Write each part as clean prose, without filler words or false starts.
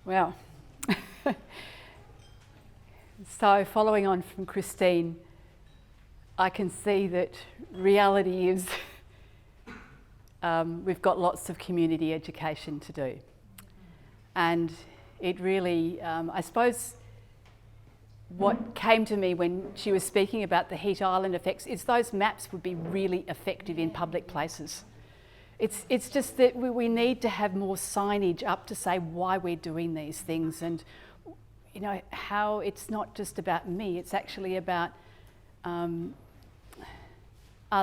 Well, so following on from Christine, I can see that reality is we've got lots of community education to do. And it really, I suppose, what came to me when she was speaking about the heat island effects is those maps would be really effective in public places. It's just that we need to have more signage up to say why we're doing these things, and you know how it's not just about me, it's actually about our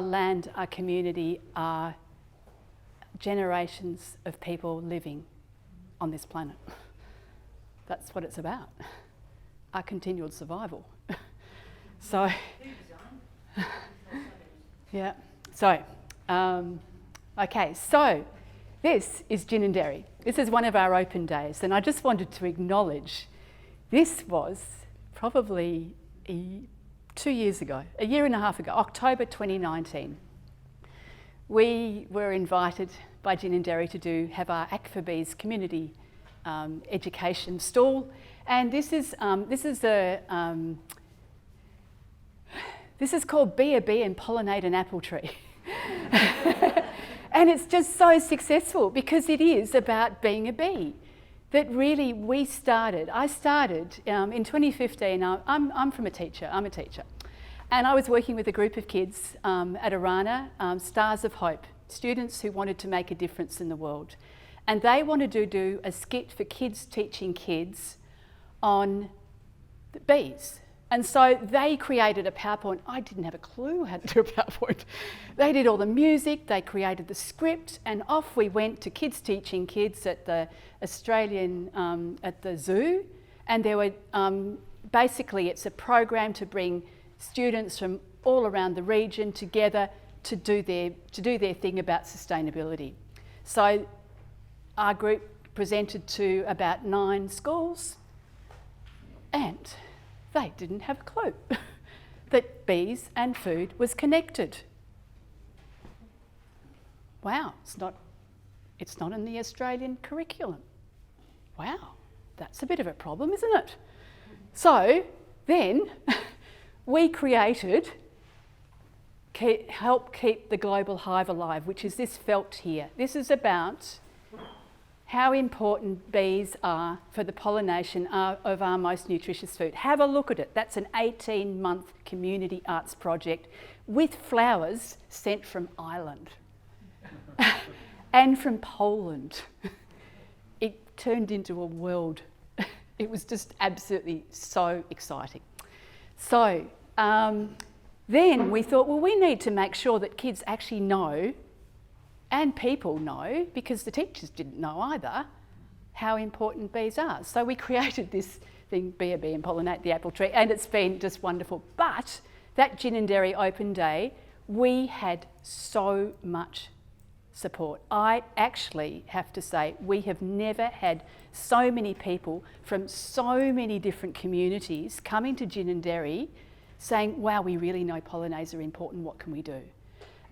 land, our community, our generations of people living on this planet. That's what it's about, our continual survival. So, yeah, so, okay, so this is Ginninderry. This is one of our open days, and I just wanted to acknowledge this was probably 2 years ago, a year and a half ago, October 2019. We were invited by Ginninderry to have our Act for Bees community education stall, and this is called Be a Bee and Pollinate an Apple Tree. And it's just so successful because it is about being a bee. That really I started in 2015, I'm a teacher, and I was working with a group of kids at Arana, Stars of Hope, students who wanted to make a difference in the world. And they wanted to do a skit for kids teaching kids on the bees. And so they created a PowerPoint. I didn't have a clue how to do a PowerPoint. They did all the music, they created the script, and off we went to kids teaching kids at the Australian, at the zoo. And there were, basically it's a program to bring students from all around the region together to do their thing about sustainability. So our group presented to about 9 schools, and they didn't have a clue that bees and food was connected. Wow, it's not in the Australian curriculum. Wow, that's a bit of a problem, isn't it? So then we created Help Keep the Global Hive Alive, which is this felt here. This is about how important bees are for the pollination of our most nutritious food. Have a look at it. That's an 18-month community arts project with flowers sent from Ireland and from Poland. It turned into a world. It was just absolutely so exciting. So then we thought, well, we need to make sure that kids actually know, and people know, because the teachers didn't know either, how important bees are. So we created this thing, Be a Bee and Pollinate the Apple Tree, and it's been just wonderful. But that Ginninderry Open Day, we had so much support. I actually have to say, we have never had so many people from so many different communities coming to Ginninderry saying, wow, we really know pollinators are important, what can we do?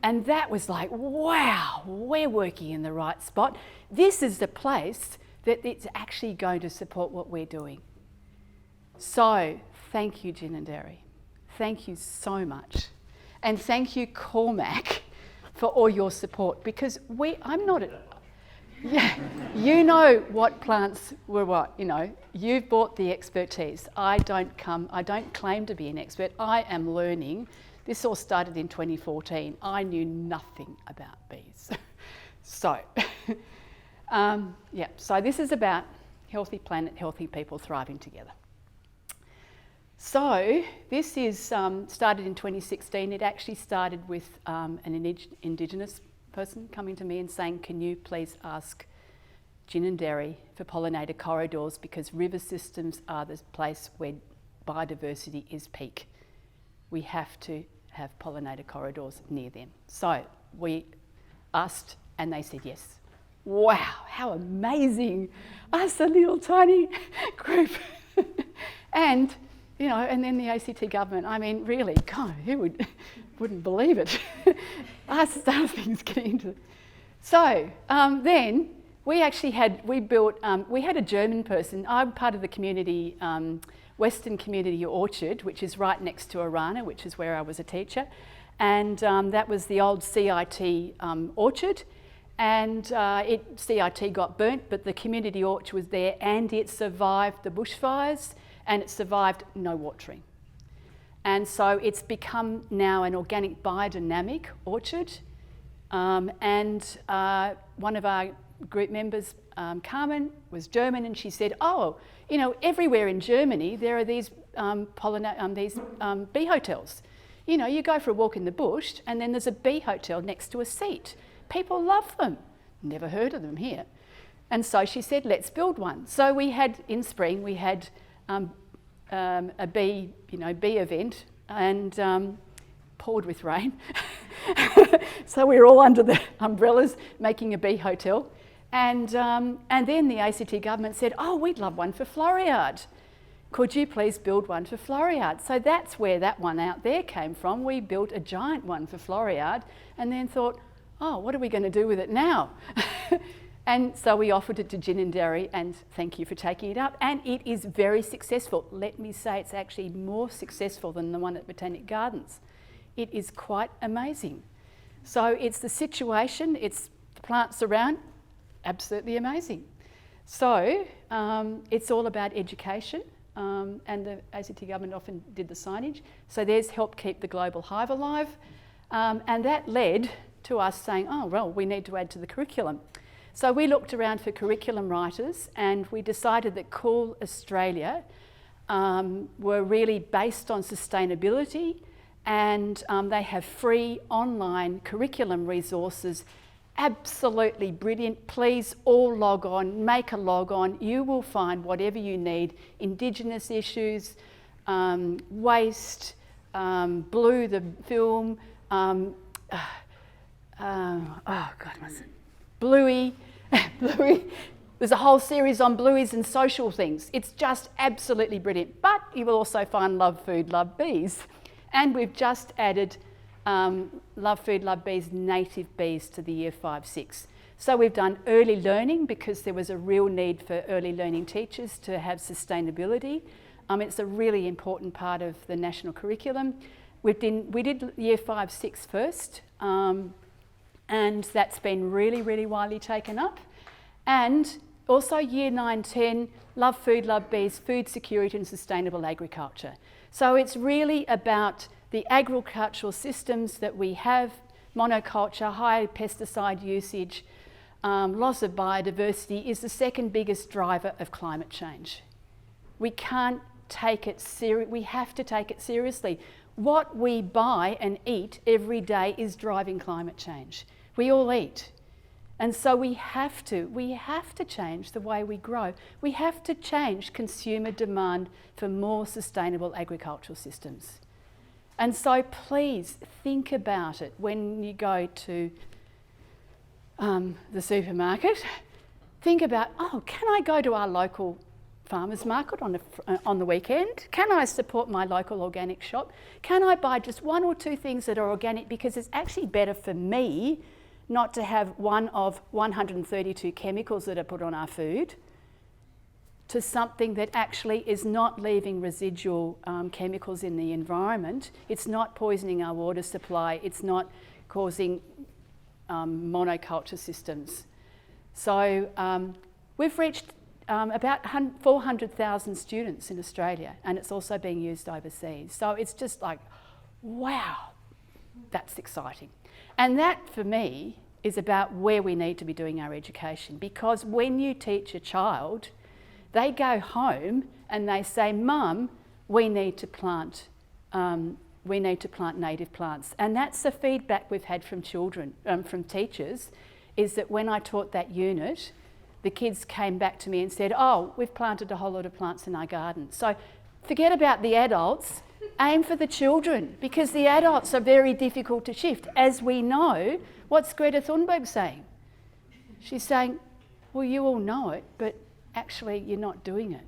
And that was like, wow, we're working in the right spot. This is the place that it's actually going to support what we're doing. So thank you, Ginninderry. Thank you so much. And thank you, Cormac, for all your support, because yeah, you know what plants were what, you know. You've brought the expertise. I don't claim to be an expert. I am learning. This all started in 2014. I knew nothing about bees. So, yeah, so this is about healthy planet, healthy people thriving together. So this is started in 2016. It actually started with an Indigenous person coming to me and saying, can you please ask Ginninderry for pollinator corridors, because river systems are the place where biodiversity is peak. We have to have pollinator corridors near them. So we asked and they said yes. Wow, how amazing. Us, a little tiny group. And, you know, and then the ACT government, I mean, really, God, who wouldn't believe it? Us, other things getting into it. So then we actually had, we had a German person. I'm part of the community, Western Community Orchard, which is right next to Arana, which is where I was a teacher. And that was the old CIT orchard. And CIT got burnt, but the community orchard was there, and it survived the bushfires, and it survived no watering. And so it's become now an organic biodynamic orchard. And one of our group members, Carmen, was German, and she said, oh, you know, everywhere in Germany there are these bee hotels. You know, you go for a walk in the bush and then there's a bee hotel next to a seat. People love them. Never heard of them here. And so she said, let's build one. So we had, in spring, we had a bee event, and poured with rain. So we were all under the umbrellas making a bee hotel. And then the ACT government said, oh, we'd love one for Floriade. Could you please build one for Floriade? So that's where that one out there came from. We built a giant one for Floriade and then thought, oh, what are we going to do with it now? And so we offered it to Ginninderry, and thank you for taking it up. And it is very successful. Let me say it's actually more successful than the one at Botanic Gardens. It is quite amazing. So it's the situation, it's the plants around, absolutely amazing. So it's all about education. And the ACT government often did the signage. So there's help keep the global hive alive. And that led to us saying, oh, well, we need to add to the curriculum. So we looked around for curriculum writers, and we decided that Cool Australia were really based on sustainability, and they have free online curriculum resources. Absolutely brilliant. Please all log on, make a log on. You will find whatever you need. Indigenous issues, waste, Blue the film, Bluey. Bluey. There's a whole series on blueies and social things. It's just absolutely brilliant. But you will also find Love Food, Love Bees. And we've just added Love Food, Love Bees, native bees to the year 5-6. So we've done early learning because there was a real need for early learning teachers to have sustainability. It's a really important part of the national curriculum. We did year 5-6 first, and that's been really, really widely taken up. And also year 9-10, Love Food, Love Bees, food security and sustainable agriculture. So it's really about the agricultural systems that we have, monoculture, high pesticide usage, loss of biodiversity is the second biggest driver of climate change. We can't take it we have to take it seriously. What we buy and eat every day is driving climate change. We all eat. And so we have to change the way we grow. We have to change consumer demand for more sustainable agricultural systems. And so please think about it when you go to the supermarket. Think about, oh, can I go to our local farmers market on the weekend? Can I support my local organic shop? Can I buy just one or two things that are organic, because it's actually better for me not to have one of 132 chemicals that are put on our food, to something that actually is not leaving residual chemicals in the environment. It's not poisoning our water supply. It's not causing monoculture systems. So we've reached about 400,000 students in Australia, and it's also being used overseas. So it's just like, wow, that's exciting. And that, for me, is about where we need to be doing our education, because when you teach a child, they go home and they say, Mum, we need to plant native plants. And that's the feedback we've had from children, from teachers, is that when I taught that unit, the kids came back to me and said, oh, we've planted a whole lot of plants in our garden. So forget about the adults, aim for the children, because the adults are very difficult to shift. As we know, what's Greta Thunberg saying? She's saying, well, you all know it, but actually you're not doing it.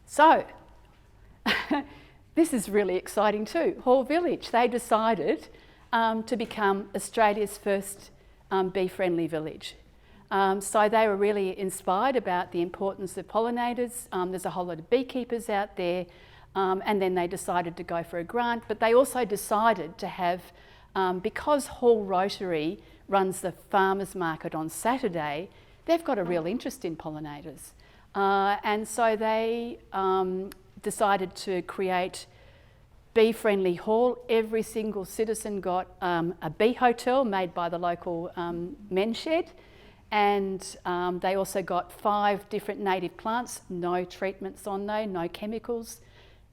So, this is really exciting too. Hall Village, they decided to become Australia's first bee-friendly village. So they were really inspired about the importance of pollinators. There's a whole lot of beekeepers out there, and then they decided to go for a grant, but they also decided to have, because Hall Rotary runs the farmers market on Saturday, they've got a real interest in pollinators. And so they decided to create bee-friendly hall. Every single citizen got a bee hotel made by the local men's shed, and they also got 5 different native plants, no treatments on those, no chemicals.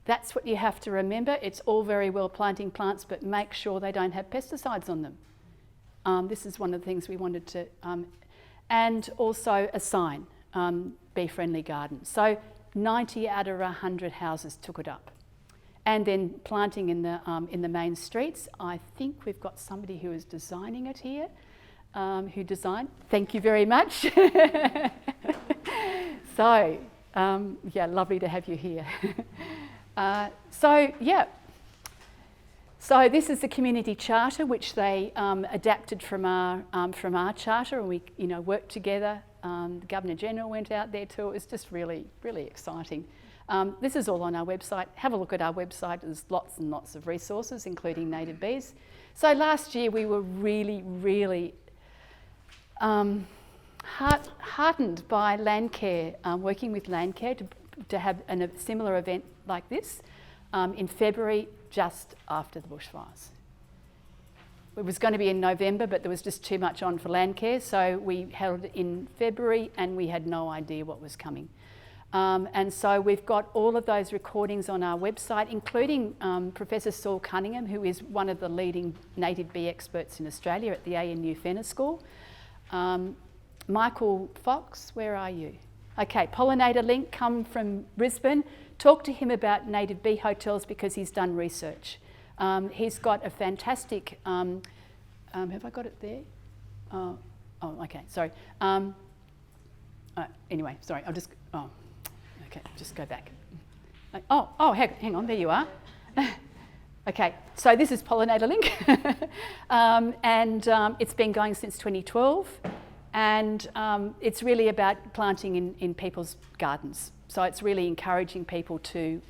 That's what you have to remember. It's all very well planting plants, but make sure they don't have pesticides on them. This is one of the things we wanted to, and also a sign, bee-friendly garden. So 90 out of 100 houses took it up. And then planting in the main streets. I think we've got somebody who is designing it here, who designed. Thank you very much. So, yeah, lovely to have you here. So this is the community charter, which they adapted from our charter, and we worked together. The Governor General went out there too. It was just really, really exciting. This is all on our website. Have a look at our website. There's lots and lots of resources, including native bees. So last year we were really, really heartened by Landcare, working with Landcare to have a similar event like this in February, just after the bushfires. It was going to be in November, but there was just too much on for Landcare, so we held it in February and we had no idea what was coming. And so we've got all of those recordings on our website, including Professor Saul Cunningham, who is one of the leading native bee experts in Australia at the ANU Fenner School. Michael Fox, where are you? Okay, Pollinator Link, come from Brisbane. Talk to him about native bee hotels because he's done research. He's got a fantastic, have I got it there? Oh, okay, sorry. Anyway, sorry, I'll just, okay, just go back. Hang on, there you are. Okay, so this is Pollinator Link, and it's been going since 2012, and it's really about planting in people's gardens. So it's really encouraging people to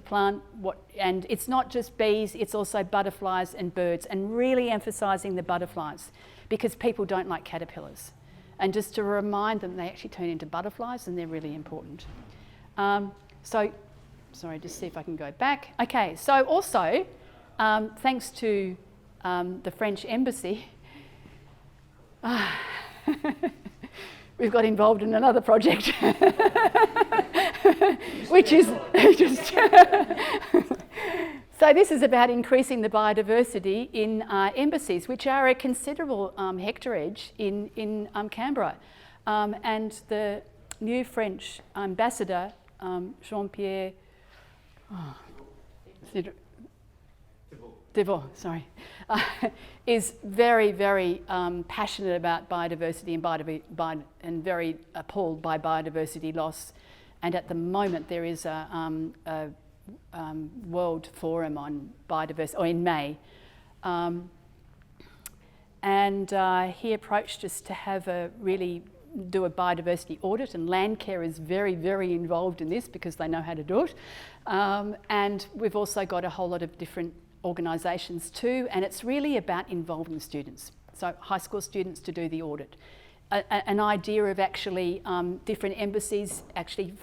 plant and it's not just bees, it's also butterflies and birds, and really emphasising the butterflies because people don't like caterpillars. And just to remind them they actually turn into butterflies and they're really important. Sorry, just see if I can go back. Okay, so also, thanks to the French embassy, we've got involved in another project, which is just... So this is about increasing the biodiversity in embassies, which are a considerable hectareage in Canberra. And the new French ambassador, Jean-Pierre Devaux, sorry, is very, very passionate about biodiversity and very appalled by biodiversity loss. And at the moment there is a World Forum on biodiversity, or in May. He approached us to have do a biodiversity audit, and Landcare is very, very involved in this because they know how to do it. And we've also got a whole lot of different organisations too, and it's really about involving students. So high school students to do the audit. An idea of actually different embassies actually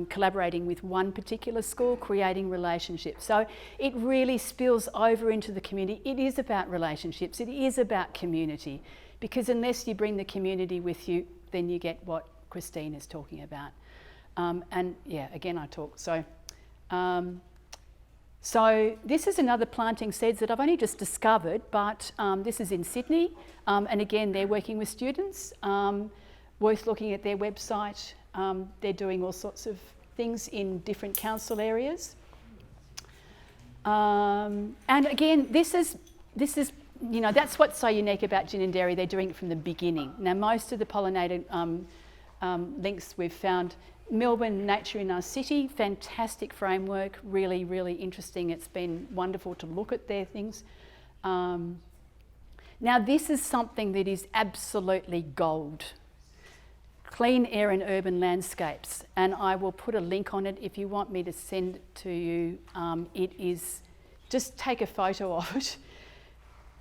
collaborating with one particular school, creating relationships. So it really spills over into the community. It is about relationships. It is about community, because unless you bring the community with you, then you get what Christine is talking about. And yeah, again, I talk. So this is another planting seeds that I've only just discovered, but this is in Sydney, and again they're working with students. Worth looking at their website. They're doing all sorts of things in different council areas. And again, this is that's what's so unique about Gin and Dairy. They're doing it from the beginning. Now most of the pollinator links we've found. Melbourne, Nature in Our City, fantastic framework, really, really interesting. It's been wonderful to look at their things. Now this is something that is absolutely gold. Clean air and urban landscapes, and I will put a link on it if you want me to send it to you. It is, just take a photo of it.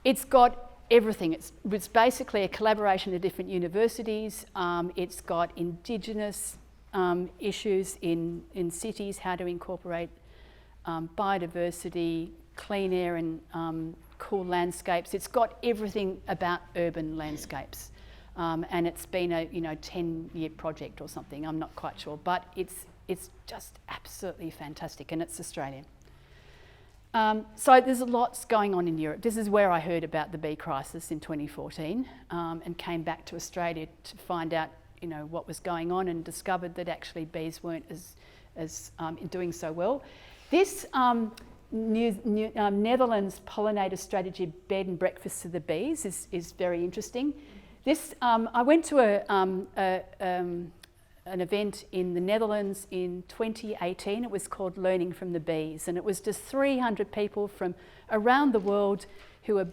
It's got everything. It's basically a collaboration of different universities. It's got Indigenous issues in cities, how to incorporate biodiversity, clean air and cool landscapes. It's got everything about urban landscapes. And it's been a 10-year project or something, I'm not quite sure, but it's just absolutely fantastic, and it's Australian. So there's lots going on in Europe. This is where I heard about the bee crisis in 2014 and came back to Australia to find out what was going on, and discovered that actually bees weren't as doing so well. This Netherlands pollinator strategy, bed and breakfast for the bees, is very interesting. This, I went to an event in the Netherlands in 2018. It was called Learning from the Bees, and it was just 300 people from around the world who are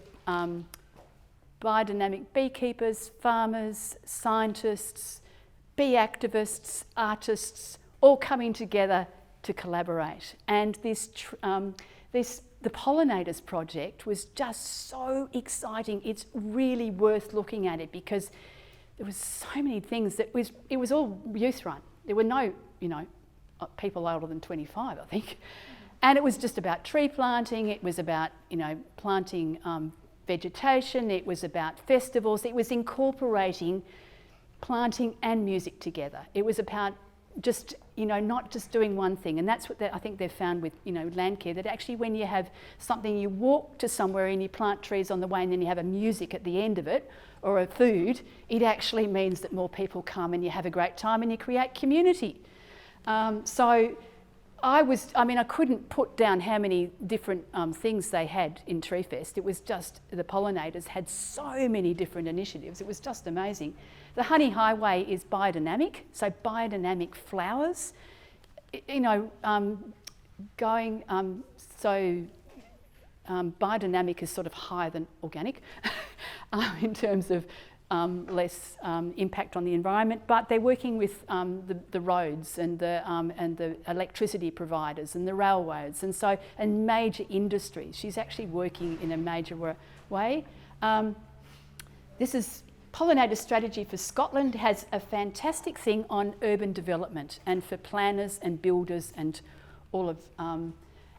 biodynamic beekeepers, farmers, scientists, bee activists, artists, all coming together to collaborate. And the Pollinators project was just so exciting. It's really worth looking at it because there was so many things that it was all youth run. There were no, people older than 25, I think. And it was just about tree planting. It was about, planting vegetation. It was about festivals. It was incorporating planting and music together. It was about just, not just doing one thing. And that's what I think they've found with, land care, that actually when you have something, you walk to somewhere and you plant trees on the way and then you have a music at the end of it, or a food, it actually means that more people come and you have a great time and you create community. So I couldn't put down how many different things they had in Tree Fest. It was just, the Pollinators had so many different initiatives. It was just amazing. The Honey Highway is biodynamic, so biodynamic flowers, biodynamic is sort of higher than organic in terms of less impact on the environment, but they're working with the roads and the electricity providers and the railways, and major industries. She's actually working in a major way. This is Pollinator Strategy for Scotland. Has a fantastic thing on urban development and for planners and builders and all of,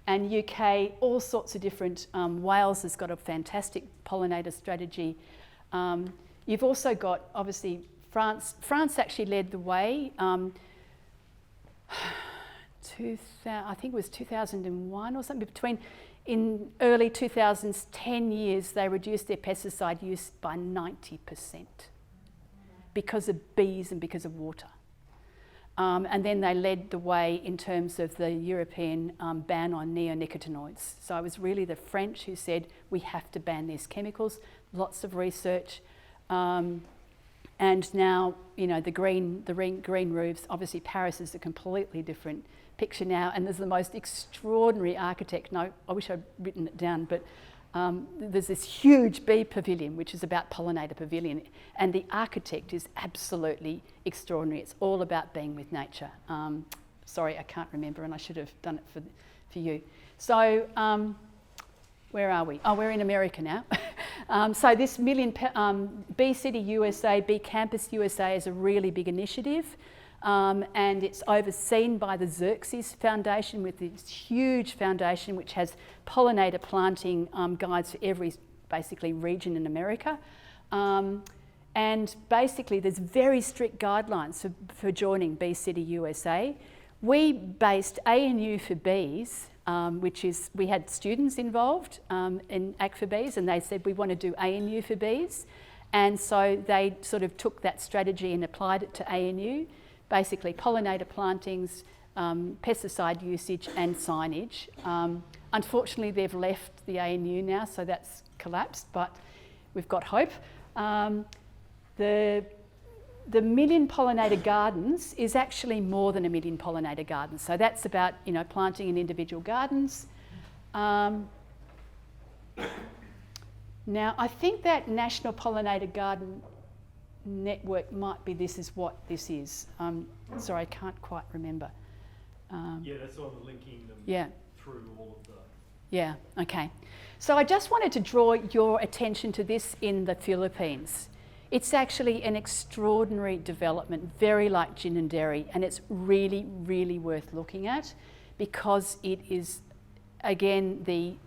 and UK, all sorts of different, Wales has got a fantastic pollinator strategy. You've also got, obviously, France. France actually led the way. I think it was 2001 or something. In early 2000s, 10 years, they reduced their pesticide use by 90% because of bees and because of water. And then they led the way in terms of the European ban on neonicotinoids. So it was really the French who said, we have to ban these chemicals. Lots of research. And now, the green roofs, obviously Paris is a completely different picture now, and there's the most extraordinary architect. No, I wish I'd written it down, but there's this huge bee pavilion, which is about pollinator pavilion, and the architect is absolutely extraordinary. It's all about being with nature. Sorry, I can't remember, and I should have done it for you. So, where are we? Oh, we're in America now. So this Bee City USA, Bee Campus USA is a really big initiative. And it's overseen by the Xerxes Foundation, with this huge foundation which has pollinator planting guides for every basically region in America. And basically there's very strict guidelines for joining Bee City USA. We based ANU for Bees, which is, we had students involved in Act for Bees, and they said we want to do ANU for Bees. And so they sort of took that strategy and applied it to ANU. Basically pollinator plantings, pesticide usage and signage. Unfortunately, they've left the ANU now, so that's collapsed, but we've got hope. The Million Pollinator Gardens is actually more than a million pollinator gardens. So that's about, planting in individual gardens. Now, I think that National Pollinator Garden Network might be this is what this is. Sorry, I can't quite remember. Yeah, that's all the linking them through all of the... Yeah, okay. So I just wanted to draw your attention to this in the Philippines. It's actually an extraordinary development, very like Ginninderry, and it's really, really worth looking at because it is, again, the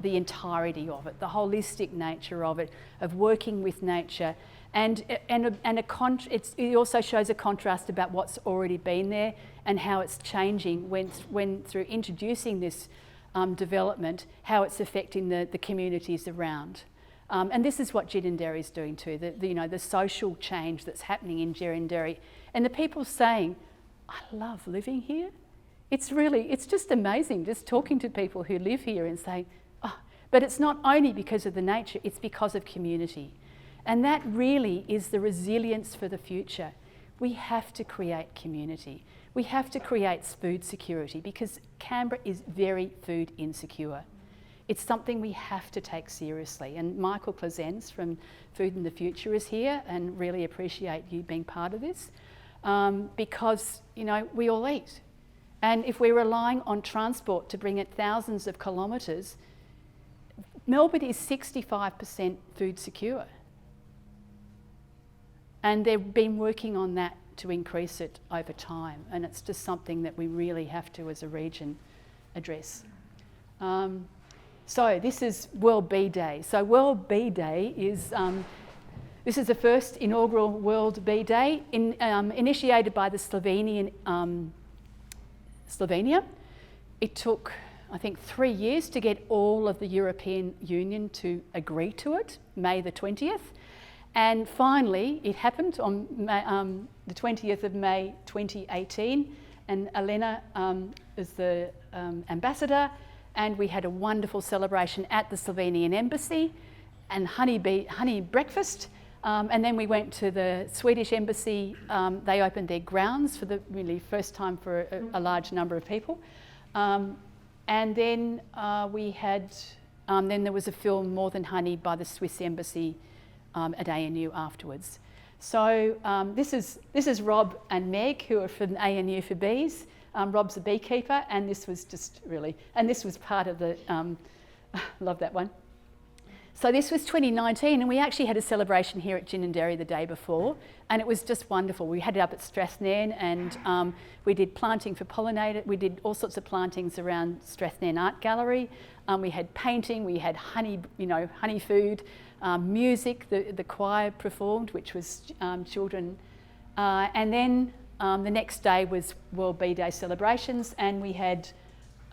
entirety of it, the holistic nature of it, of working with nature, and it also shows a contrast about what's already been there and how it's changing when through introducing this development, how it's affecting the communities around. And this is what Ginninderry is doing too, the social change that's happening in Ginninderry. And the people saying, I love living here. It's just amazing just talking to people who live here and saying, oh, but it's not only because of the nature, it's because of community. And that really is the resilience for the future. We have to create community. We have to create food security because Canberra is very food insecure. It's something we have to take seriously. And Michael Clazenz from Food in the Future is here and really appreciate you being part of this because, we all eat. And if we're relying on transport to bring it thousands of kilometres, Melbourne is 65% food secure. And they've been working on that to increase it over time. And it's just something that we really have to, as a region, address. So this is World Bee Day. So World Bee Day is, this is the first inaugural World Bee Day initiated by the Slovenia. It took, I think, 3 years to get all of the European Union to agree to it, May the 20th. And finally, it happened on the 20th of May 2018, and Elena is the ambassador, and we had a wonderful celebration at the Slovenian embassy and honey breakfast, and then we went to the Swedish embassy. They opened their grounds for the really first time for a large number of people, and then we had then there was a film, More Than Honey, by the Swiss embassy at ANU afterwards. So this is Rob and Meg, who are from ANU for Bees. Rob's a beekeeper, and this was just really, and this was part of the, love that one. So this was 2019, and we actually had a celebration here at Ginninderry the day before, and it was just wonderful. We had it up at Strathnairn, and we did planting for Pollinator. We did all sorts of plantings around Strathnairn Art Gallery. We had painting, we had honey, honey food, music. The choir performed, which was children, and then the next day was World Bee Day celebrations, and we had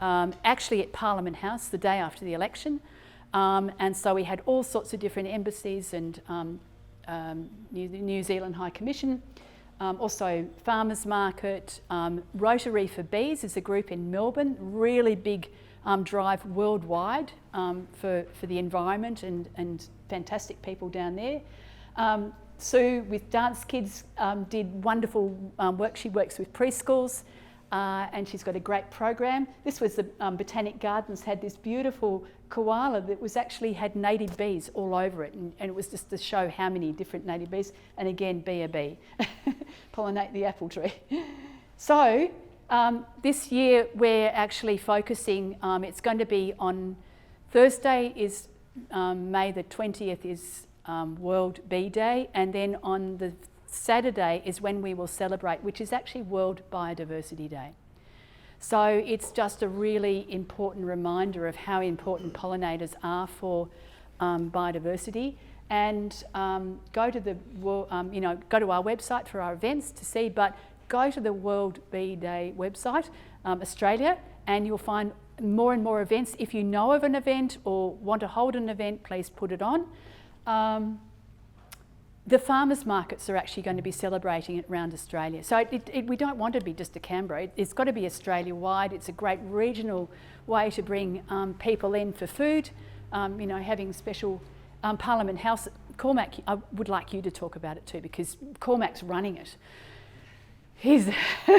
actually at Parliament House the day after the election. And so we had all sorts of different embassies and New Zealand High Commission, also Farmers Market, Rotary for Bees is a group in Melbourne, really big drive worldwide for the environment and fantastic people down there. Sue with Dance Kids did wonderful work. She works with preschools and she's got a great program. This was the Botanic Gardens had this beautiful koala that was actually had native bees all over it, and it was just to show how many different native bees, and again, be a bee, pollinate the apple tree. So this year we're actually focusing, it's going to be on Thursday is May the 20th is World Bee Day, and then on the Saturday is when we will celebrate, which is actually World Biodiversity Day. So it's just a really important reminder of how important pollinators are for biodiversity. And go to go to our website for our events to see, but go to the World Bee Day website, Australia, and you'll find more and more events. If you know of an event or want to hold an event, please put it on. The farmers markets are actually going to be celebrating it around Australia. So we don't want to be just a Canberra. It's got to be Australia-wide. It's a great regional way to bring people in for food. Having special Parliament House. Cormac, I would like you to talk about it too, because Cormac's running it. He's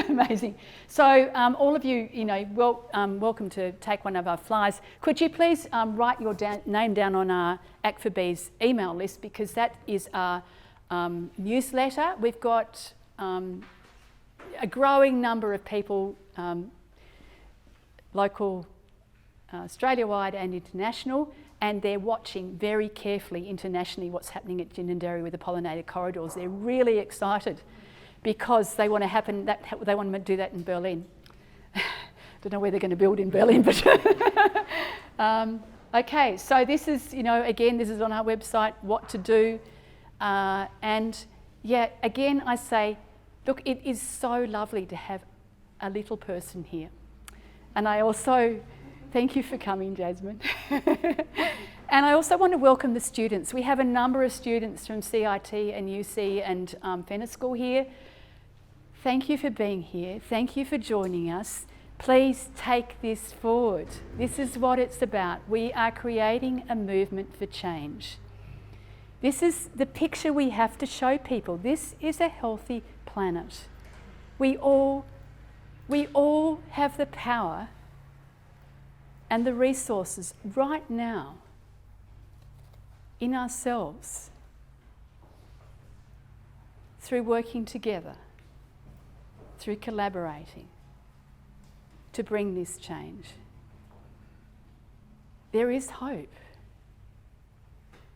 amazing. So all of you, welcome to take one of our flyers. Could you please write your name down on our Act for Bees email list, because that is our newsletter. We've got a growing number of people, local, Australia-wide and international, and they're watching very carefully internationally what's happening at Ginninderry with the pollinator corridors. They're really excited because they want to do that in Berlin. Don't know where they're going to build in Berlin, but okay. So this is, again, this is on our website, what to do, and yeah, again, I say, look, it is so lovely to have a little person here, and I also thank you for coming, Jasmine. And I also want to welcome the students. We have a number of students from CIT and UC and Fenner School here. Thank you for being here. Thank you for joining us. Please take this forward. This is what it's about. We are creating a movement for change. This is the picture we have to show people. This is a healthy planet. We all have the power and the resources right now in ourselves through working together, through collaborating to bring this change. There is hope.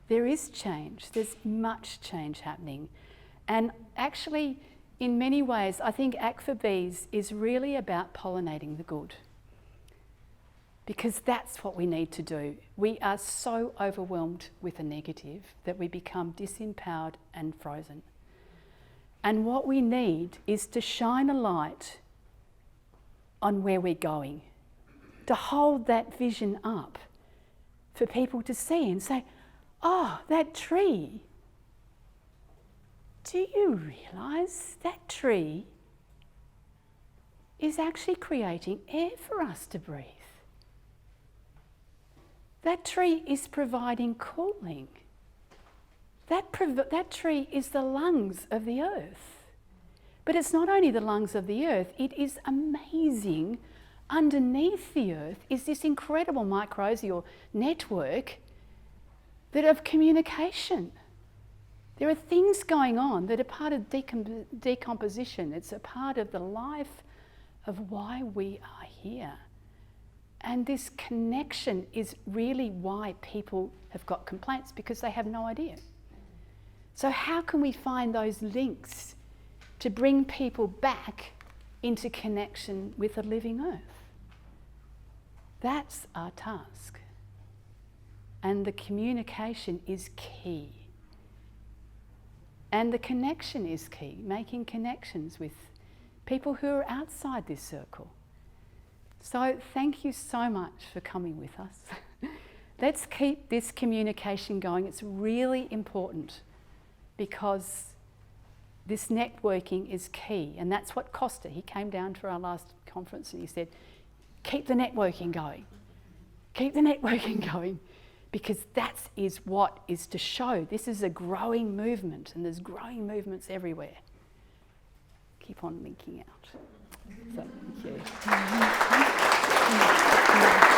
There is change. There's much change happening. And actually, in many ways, I think Act for Bees is really about pollinating the good, because that's what we need to do. We are so overwhelmed with the negative that we become disempowered and frozen. And what we need is to shine a light on where we're going, to hold that vision up for people to see and say, oh, that tree, do you realise that tree is actually creating air for us to breathe? That tree is providing cooling. That tree is the lungs of the earth. But it's not only the lungs of the earth, it is amazing. Underneath the earth is this incredible mycorrhizal network of communication. There are things going on that are part of decomposition. It's a part of the life of why we are here. And this connection is really why people have got complaints, because they have no idea. So how can we find those links to bring people back into connection with the living earth? That's our task. And the communication is key. And the connection is key, making connections with people who are outside this circle. So thank you so much for coming with us. Let's keep this communication going. It's really important, because this networking is key. And that's what Costa, he came down to our last conference and he said, keep the networking going. Keep the networking going, because that is what is to show. This is a growing movement, and there's growing movements everywhere. Keep on linking out. So, thank you.